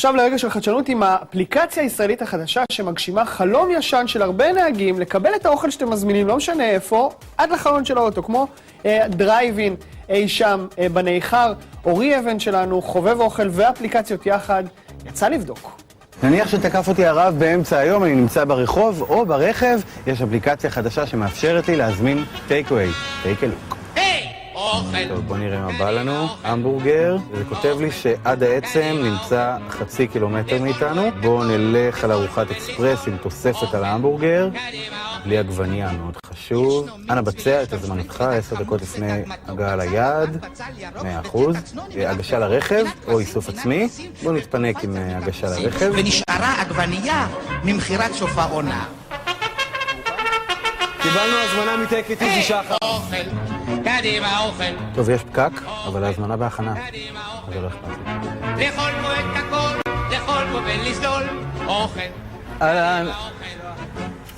עכשיו לרגע של חדשנות עם האפליקציה הישראלית החדשה שמגשימה חלום ישן של הרבה נהגים לקבל את האוכל שאתם מזמינים, לא משנה איפה, עד לחלון של האוטו, כמו דרייב-אין אי שם בניכר. אורי אבן שלנו, חובב אוכל ואפליקציות יחד, יצא לבדוק. נניח שתקף אותי הרב באמצע היום, אני נמצא ברחוב או ברכב, יש אפליקציה חדשה שמאפשרת לי להזמין טייק-אווי. טייק הלוק. טוב, בוא נראה מה בא לנו. המבורגר, זה כותב לי שעד העצם נמצא 0.5 קילומטר מאיתנו. בואו נלך על ארוחת אקספרס עם תוספת על ההמבורגר. בלי עגבנייה, מאוד חשוב. אנא בצע את הזמנתך 10 דקות לפני הגעה ליעד. 100%. הגשה לרכב או איסוף עצמי. בואו נתפנק עם הגשה לרכב. ונשארה עגבנייה ממחירת סוף העונה. קיבלנו הזמנה מטייק איטי שחר. קדימה אוכל. טוב, יש פקק, אבל ההזמנה בהכנה. אז זה לא אכפת לי. לאכול פה את הכל, לאכול פה ולסלול. אוכל. אהלן.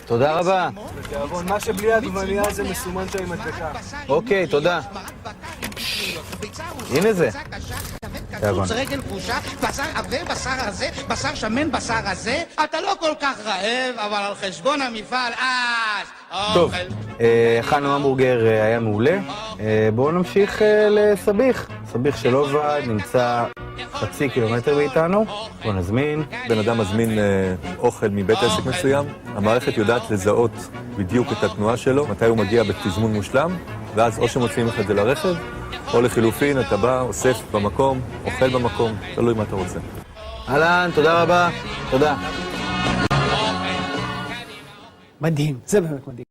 תודה רבה. בתיאבון, מה שבלי העגבנייה זה מסומן שם עם מדבקה. אוקיי, תודה. הנה זה. תיאבון. רגל פרושה, בשר עבה, בשר הזה, בשר שמן, בשר הזה. אתה לא כל כך רעב, אבל על חשבון המפעל, טוב, אכלנו המבורגר היה מעולה. בואו נמשיך לסביח. סביח של עובד נמצא 0.5 קילומטר מאיתנו. בואו נזמין. בן אדם מזמין אוכל מבית עסק מסוים, המערכת יודעת לזהות בדיוק את התנועה שלו, מתי הוא מגיע בתזמון מושלם, ואז או שמוציאים לך את זה לרכב, או לחילופין, אתה בא, אוסף במקום, אוכל במקום, תלוי מה אתה רוצה. אהלן, תודה רבה. תודה. מדהים, זה באמת מדהים.